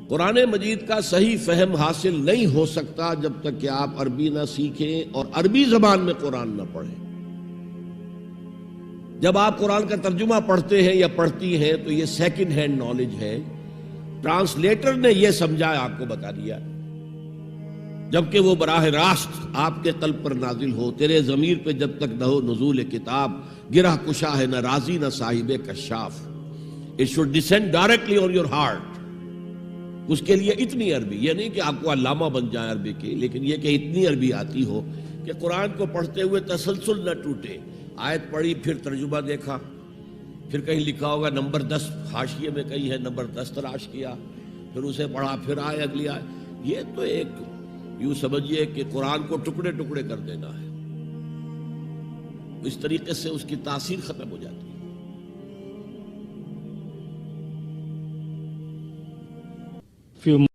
قرآن مجید کا صحیح فہم حاصل نہیں ہو سکتا جب تک کہ آپ عربی نہ سیکھیں اور عربی زبان میں قرآن نہ پڑھیں۔ جب آپ قرآن کا ترجمہ پڑھتے ہیں یا پڑھتی ہیں تو یہ سیکنڈ ہینڈ نالج ہے، ٹرانسلیٹر نے یہ سمجھا آپ کو بتا دیا، جبکہ وہ براہ راست آپ کے قلب پر نازل ہو۔ تیرے ضمیر پہ جب تک نہ ہو نزول کتاب، گرہ کشا ہے نہ رازی نہ صاحب کشاف۔ It should descend directly on your heart۔ اس کے لیے اتنی عربی، یہ نہیں کہ آپ کو علامہ بن جائیں عربی کی، لیکن یہ کہ اتنی عربی آتی ہو کہ قرآن کو پڑھتے ہوئے تسلسل نہ ٹوٹے۔ آیت پڑھی، پھر ترجمہ دیکھا، پھر کہیں لکھا ہوگا نمبر 10 حاشیے میں کہیں ہے، نمبر 10 تلاش کیا، پھر اسے پڑھا، پھر آئے اگلی آیت۔ یہ تو ایک یوں سمجھیے کہ قرآن کو ٹکڑے ٹکڑے کر دینا ہے، اس طریقے سے اس کی تاثیر ختم ہو جاتی ہے۔ few